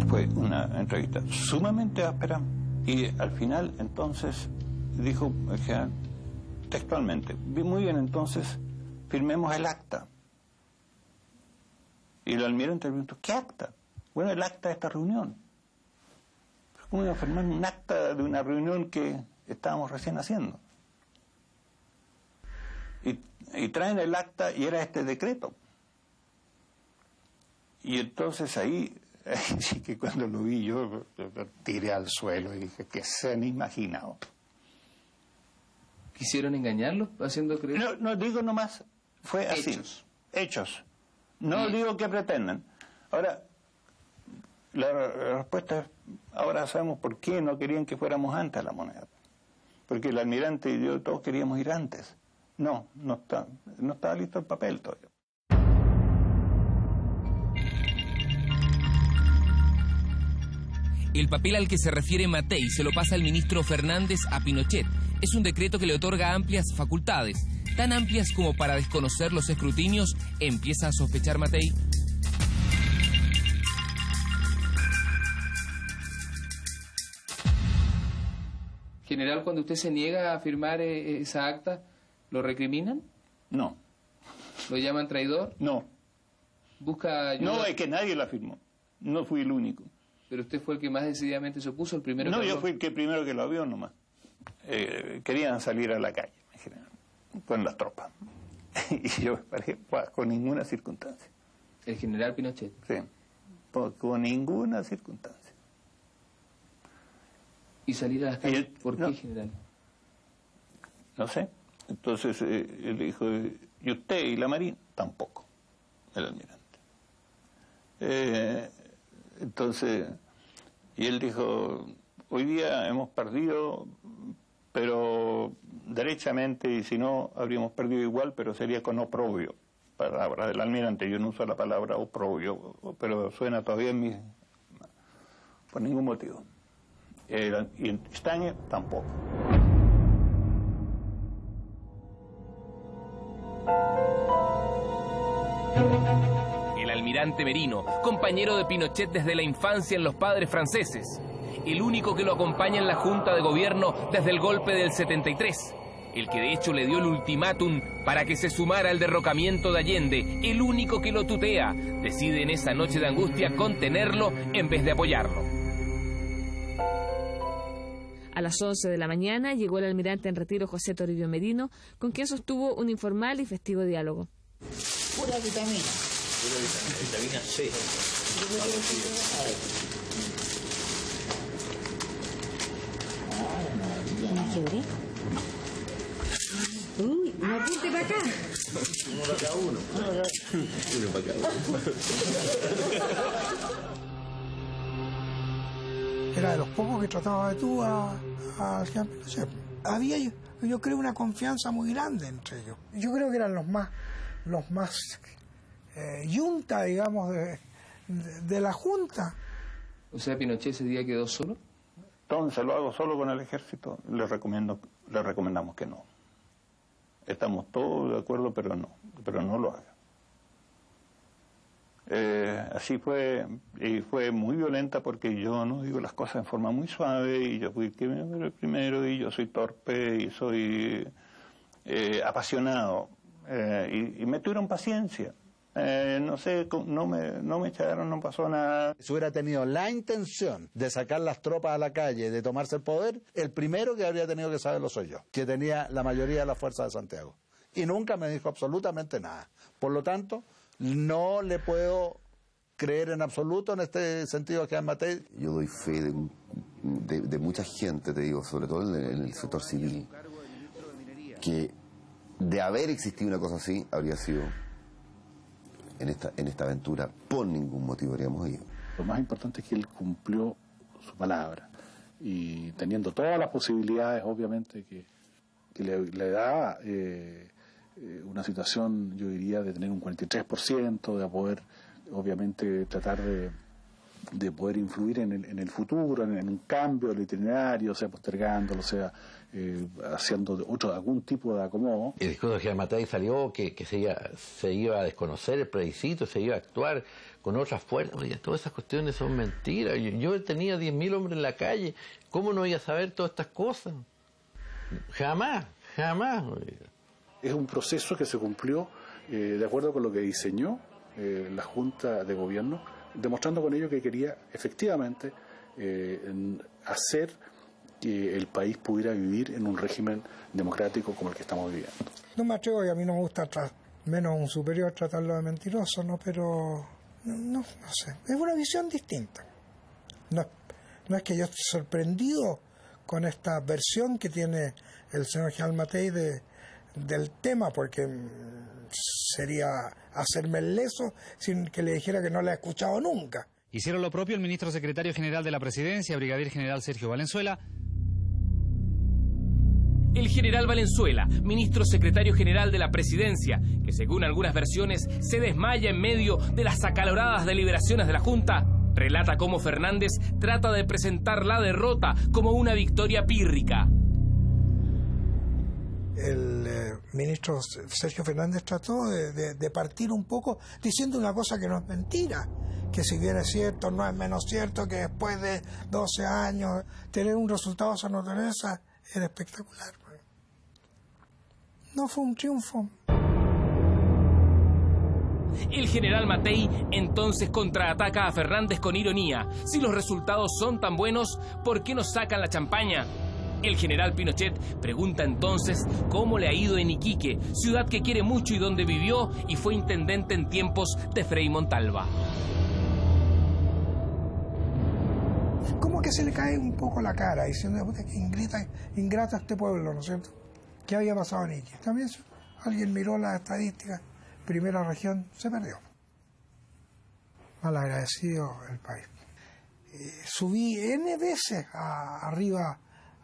Fue una entrevista sumamente áspera y al final entonces dijo el general textualmente: muy bien, entonces firmemos el acta. Y el almirante preguntó: ¿qué acta? Bueno, el acta de esta reunión. ¿Cómo iba a firmar un acta de una reunión que estábamos recién haciendo? Y traen el acta y era este decreto. Y entonces ahí, sí que cuando lo vi yo lo tiré al suelo y dije: ¿qué se han imaginado? ¿Quisieron engañarlo haciendo creer? No digo nomás, fue así. Hechos. No digo que pretendan. Ahora, la respuesta es: ahora sabemos por qué no querían que fuéramos antes a la Moneda. Porque el almirante y yo todos queríamos ir antes. No estaba listo el papel todavía. El papel al que se refiere Matei se lo pasa el ministro Fernández a Pinochet. Es un decreto que le otorga amplias facultades, tan amplias como para desconocer los escrutinios. ¿Empieza a sospechar Matei? General, cuando usted se niega a firmar esa acta, ¿lo recriminan? No. ¿Lo llaman traidor? No. ¿Busca ayuda? No, es que nadie la firmó. No fui el único. ¿Pero usted fue el que más decididamente se opuso, el primero? No, yo fui el primero que lo vio nomás. Querían salir a la calle, en general, con las tropas. Y yo me paré bajo ninguna circunstancia. ¿El general Pinochet? Sí, con ninguna circunstancia. ¿Y salir a las calles? ¿Por qué, general? No sé. Entonces él dijo: ¿y usted y la Marina? Tampoco, el almirante. Entonces, y él dijo: hoy día hemos perdido, pero derechamente, y si no, habríamos perdido igual, pero sería con oprobio. Palabra del almirante, yo no uso la palabra oprobio, pero suena todavía en mi... por ningún motivo. Y en Estaña tampoco. El almirante Merino, compañero de Pinochet desde la infancia en los Padres Franceses. El único que lo acompaña en la Junta de Gobierno desde el golpe del 73. El que de hecho le dio el ultimátum para que se sumara al derrocamiento de Allende. El único que lo tutea. Decide en esa noche de angustia contenerlo en vez de apoyarlo. A las 11 de la mañana llegó el almirante en retiro José Toribio Merino, con quien sostuvo un informal y festivo diálogo. Pura vitamina. Vitamina C. Uy, un apunte para acá. Uno para cada uno. Uno para cada uno. era de los pocos que trataba de tú al general Pinochet. Había, yo creo, una confianza muy grande entre ellos. Yo creo que eran los más yunta, digamos, de la Junta. O sea, Pinochet ese día quedó solo. Entonces lo hago solo con el ejército. Le recomendamos que no. Estamos todos de acuerdo, pero no lo haga. Así fue, y fue muy violenta porque yo no digo las cosas en forma muy suave, y yo fui el primero, y yo soy torpe, y soy apasionado, y me tuvieron paciencia. No sé, no me echaron, no pasó nada. Si hubiera tenido la intención de sacar las tropas a la calle, de tomarse el poder, el primero que habría tenido que saberlo soy yo, que tenía la mayoría de las fuerzas de Santiago. Y nunca me dijo absolutamente nada. Por lo tanto, no le puedo creer en absoluto en este sentido a Jean Matei. Yo doy fe de mucha gente, te digo, sobre todo en el sector civil, que de haber existido una cosa así, habría sido en esta aventura, por ningún motivo habríamos ido. Lo más importante es que él cumplió su palabra, y teniendo todas las posibilidades, obviamente, que le da una situación, yo diría, de tener un 43%, de poder, obviamente, tratar de poder influir en el futuro, en un cambio del itinerario, sea postergándolo, sea haciendo algún tipo de acomodo. El discurso de Jean Matei salió que se iba a desconocer el plebiscito, se iba a actuar con otras fuerzas. Oye, todas esas cuestiones son mentiras. Yo tenía 10.000 hombres en la calle, ¿cómo no iba a saber todas estas cosas? Jamás. Es un proceso que se cumplió de acuerdo con lo que diseñó la Junta de Gobierno, demostrando con ello que quería efectivamente hacer que el país pudiera vivir en un régimen democrático como el que estamos viviendo. No me atrevo, y a mí no me gusta, menos un superior, tratarlo de mentiroso, ¿no? Pero no sé, es una visión distinta. No es que yo esté sorprendido con esta versión que tiene el señor Jean Matei del tema, porque sería hacerme el leso sin que le dijera que no la he escuchado nunca. Hicieron lo propio el ministro secretario general de la Presidencia, brigadier general Sergio Valenzuela. El general Valenzuela, ministro secretario general de la Presidencia, que según algunas versiones se desmaya en medio de las acaloradas deliberaciones de la Junta, relata cómo Fernández trata de presentar la derrota como una victoria pírrica. El ministro Sergio Fernández trató de partir un poco diciendo una cosa que no es mentira, que si bien es cierto, no es menos cierto que después de 12 años tener un resultado de esa naturaleza era espectacular. No fue un triunfo. El general Matei entonces contraataca a Fernández con ironía. Si los resultados son tan buenos, ¿por qué no sacan la champaña? El general Pinochet pregunta entonces cómo le ha ido en Iquique, ciudad que quiere mucho y donde vivió y fue intendente en tiempos de Frei Montalva. Como que se le cae un poco la cara diciendo que ingrato a este pueblo, ¿no es cierto? ¿Qué había pasado en Iquique? También alguien miró las estadísticas, primera región, se perdió. Malagradecido el país. Subí N veces arriba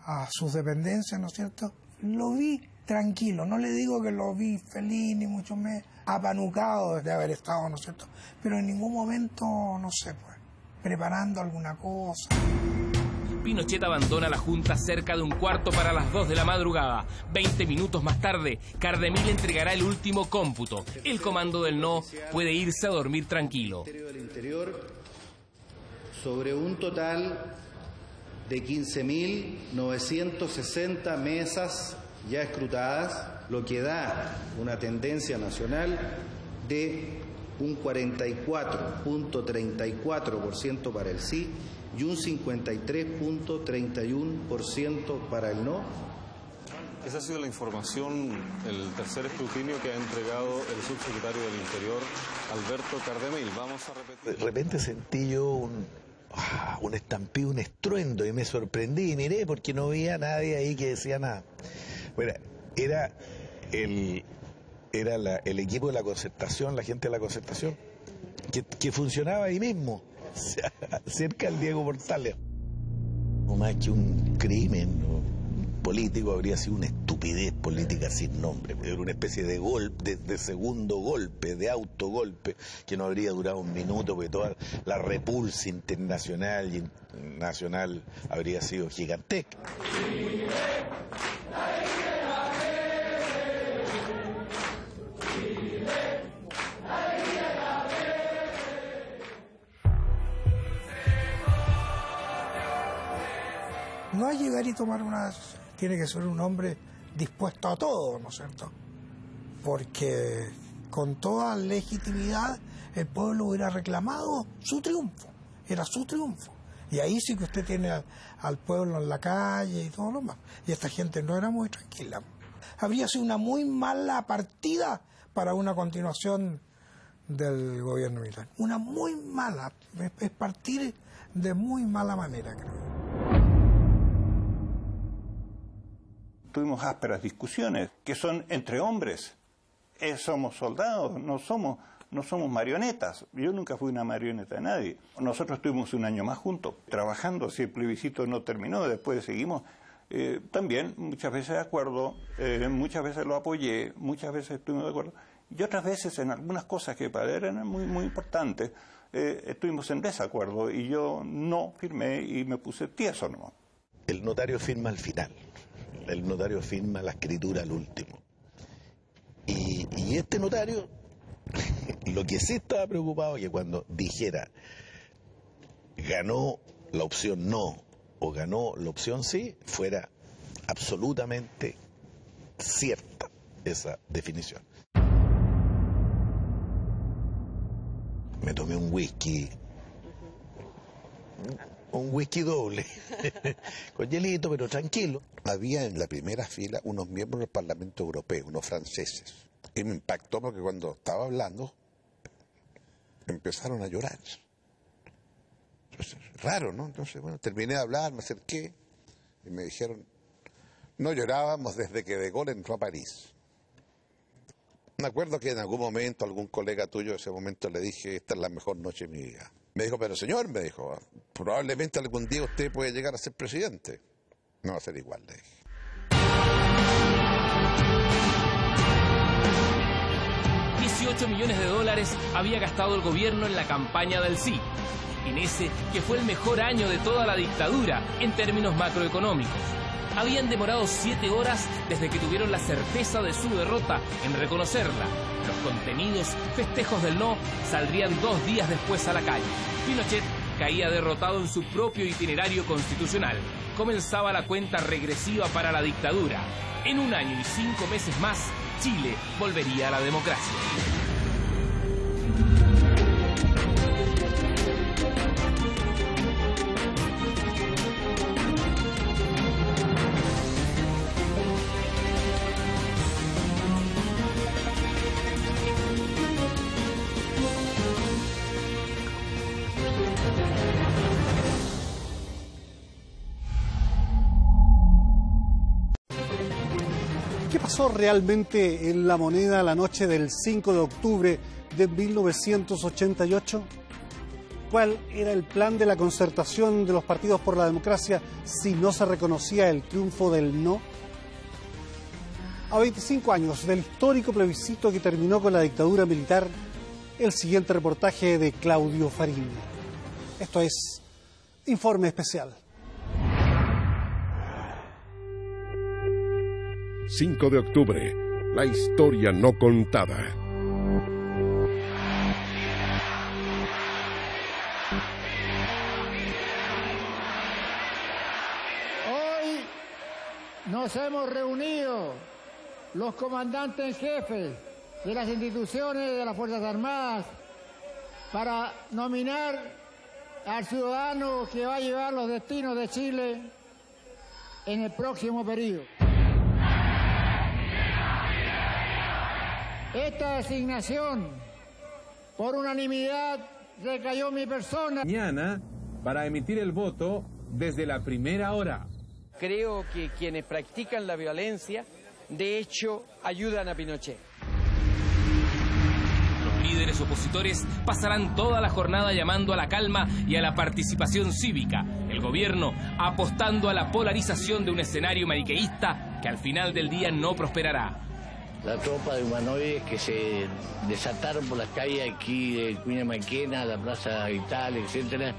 a sus dependencias, ¿no es cierto? Lo vi tranquilo, no le digo que lo vi feliz, ni mucho menos apanucado de haber estado, ¿no es cierto? Pero en ningún momento, no sé, pues, preparando alguna cosa. Pinochet abandona la Junta cerca de 1:15 de la madrugada. 20 minutos más tarde, Cardemil entregará el último cómputo. El comando del no puede irse a dormir tranquilo. Sobre un total de 15.960 mesas ya escrutadas, lo que da una tendencia nacional de un 44.34% para el sí y un 53.31% para el no. Esa ha sido la información, el tercer escrutinio que ha entregado el subsecretario del Interior, Alberto Cardemil. Vamos a repetir. De repente sentí yo un estampido, un estruendo, y me sorprendí y miré porque no veía a nadie ahí que decía nada. Bueno, era el equipo de la concertación, la gente de la concertación, que funcionaba ahí mismo, cerca del Diego Portales. más que un crimen político, habría sido una estupidez política sin nombre. Era una especie de golpe, de segundo golpe, de autogolpe, que no habría durado un minuto, porque toda la repulsa internacional y nacional habría sido gigantesca. No es llegar y tomar tiene que ser un hombre dispuesto a todo, ¿no es cierto? Porque con toda legitimidad el pueblo hubiera reclamado su triunfo, era su triunfo. Y ahí sí que usted tiene al pueblo en la calle y todo lo más. Y esta gente no era muy tranquila. Habría sido una muy mala partida para una continuación del gobierno militar. Una muy mala, es partir de muy mala manera, creo. Tuvimos ásperas discusiones, que son entre hombres. Somos soldados, no somos marionetas. Yo nunca fui una marioneta de nadie. Nosotros estuvimos un año más juntos, trabajando. Si el plebiscito no terminó, después seguimos. También, muchas veces de acuerdo, muchas veces lo apoyé, muchas veces estuvimos de acuerdo. Y otras veces en algunas cosas que para él eran muy, muy importantes, estuvimos en desacuerdo y yo no firmé y me puse tieso nomás. El notario firma al final. El notario firma la escritura al último. Y este notario, lo que sí estaba preocupado es que cuando dijera ganó la opción no o ganó la opción sí, fuera absolutamente cierta esa definición. Me tomé un whisky doble, con hielito, pero tranquilo. Había en la primera fila unos miembros del Parlamento Europeo, unos franceses. Y me impactó porque cuando estaba hablando, empezaron a llorar. Entonces, raro, ¿no? Entonces, bueno, terminé de hablar, me acerqué y me dijeron, no llorábamos desde que De Gaulle entró a París. Me acuerdo que en algún momento, algún colega tuyo de ese momento le dije, esta es la mejor noche de mi vida. Me dijo, pero señor, me dijo, probablemente algún día usted puede llegar a ser presidente. No va a ser igual, le dije. $18 millones había gastado el gobierno en la campaña del sí, en ese que fue el mejor año de toda la dictadura en términos macroeconómicos. Habían demorado 7 horas desde que tuvieron la certeza de su derrota en reconocerla. Los contenidos festejos del no saldrían 2 días después a la calle. Pinochet caía derrotado en su propio itinerario constitucional. Comenzaba la cuenta regresiva para la dictadura. En 1 año y 5 meses más, Chile volvería a la democracia. ¿Qué pasó realmente en La Moneda la noche del 5 de octubre de 1988? ¿Cuál era el plan de la concertación de los partidos por la democracia si no se reconocía el triunfo del no? A 25 años del histórico plebiscito que terminó con la dictadura militar, el siguiente reportaje de Claudio Farín. Esto es Informe Especial. 5 de octubre, la historia no contada. Hoy nos hemos reunido los comandantes en jefe de las instituciones de las Fuerzas Armadas para nominar al ciudadano que va a llevar los destinos de Chile en el próximo periodo. Esta designación, por unanimidad, recayó en mi persona. Mañana, para emitir el voto desde la primera hora. Creo que quienes practican la violencia, de hecho, ayudan a Pinochet. Los líderes opositores pasarán toda la jornada llamando a la calma y a la participación cívica. El gobierno apostando a la polarización de un escenario maniqueísta que al final del día no prosperará. La tropa de humanoides que se desataron por las calles aquí de Cuña Maquena, la Plaza Italia, etcétera,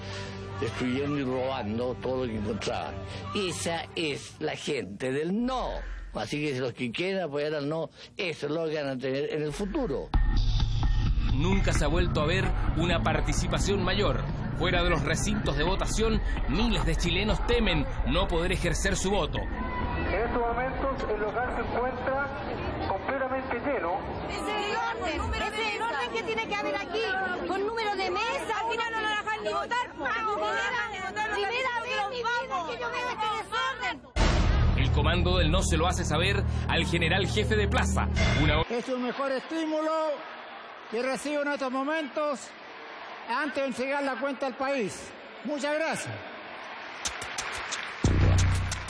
destruyendo y robando todo lo que encontraban. Esa es la gente del no. Así que los que quieran apoyar al no, eso es lo que van a tener en el futuro. Nunca se ha vuelto a ver una participación mayor. Fuera de los recintos de votación, miles de chilenos temen no poder ejercer su voto. En estos momentos el local se encuentra completamente lleno. Ese es el orden que tiene que haber aquí, con número de mesa. Al final no lo dejan ni votar. Primera vez en mi vida que yo veo este desorden. El comando del no se lo hace saber al general jefe de plaza. Es un mejor estímulo que recibo en estos momentos antes de entregar la cuenta al país. Muchas gracias.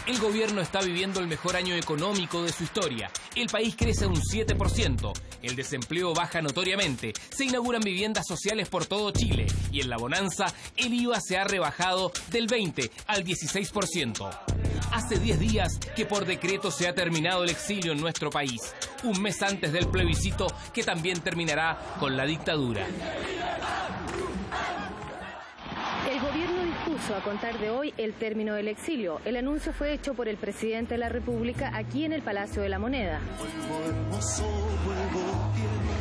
El gobierno está viviendo el mejor año económico de su historia. El país crece un 7%. El desempleo baja notoriamente. Se inauguran viviendas sociales por todo Chile. Y en la bonanza, el IVA se ha rebajado del 20 al 16%. Hace 10 días que por decreto se ha terminado el exilio en nuestro país. Un mes antes del plebiscito que también terminará con la dictadura. El gobierno dispuso a contar de hoy el término del exilio. El anuncio fue hecho por el presidente de la República aquí en el Palacio de la Moneda. Vuelvo hermoso, vuelvo tierno,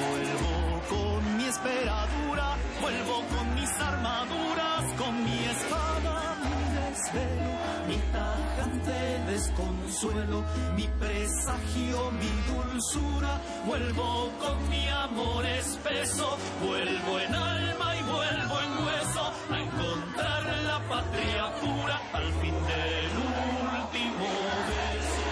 vuelvo con mi esperadura, vuelvo con mis armaduras, con mi espada, mi desvelo, mi tajante desconsuelo, mi presagio, mi dulzura, vuelvo con mi amor espeso, vuelvo en alma y vuelvo en hueso, a encontrar la patria pura al fin del último beso.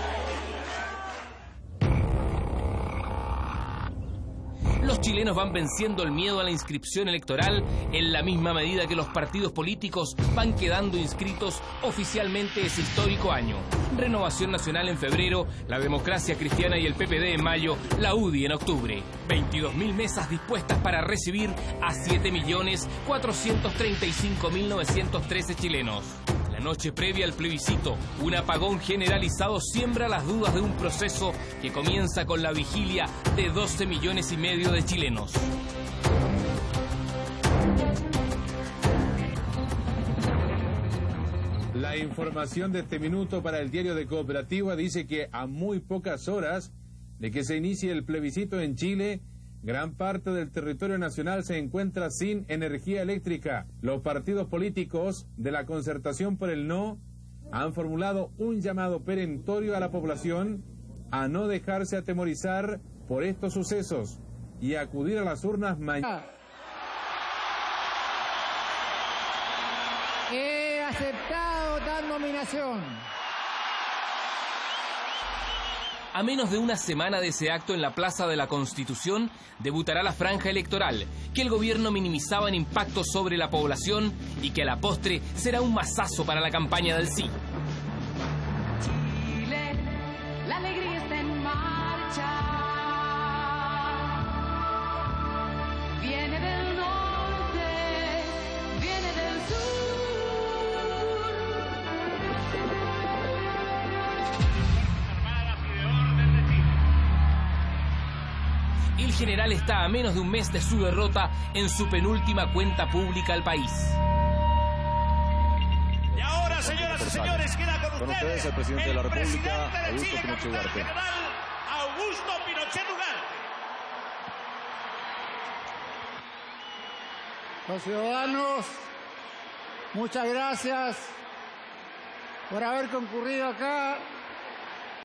Los chilenos van venciendo el miedo a la inscripción electoral en la misma medida que los partidos políticos van quedando inscritos oficialmente ese histórico año. Renovación Nacional en febrero, la Democracia Cristiana y el PPD en mayo, la UDI en octubre. 22.000 mesas dispuestas para recibir a 7.435.913 chilenos. La noche previa al plebiscito, un apagón generalizado siembra las dudas de un proceso que comienza con la vigilia de 12,5 millones de chilenos. La información de este minuto para el diario de Cooperativa dice que a muy pocas horas de que se inicie el plebiscito en Chile, gran parte del territorio nacional se encuentra sin energía eléctrica. Los partidos políticos de la Concertación por el No han formulado un llamado perentorio a la población a no dejarse atemorizar por estos sucesos y a acudir a las urnas mañana. He aceptado tal nominación. A menos de una semana de ese acto en la Plaza de la Constitución, debutará la franja electoral, que el gobierno minimizaba en impacto sobre la población y que a la postre será un mazazo para la campaña del sí. Chile, la alegría está en marcha. Viene del norte, viene del sur. El general está a menos de un mes de su derrota en su penúltima cuenta pública al país. Y ahora, señoras y señores, queda con ustedes el presidente de la República, Augusto Pinochet Ugarte. General Augusto Pinochet Ugarte. Los ciudadanos, muchas gracias por haber concurrido acá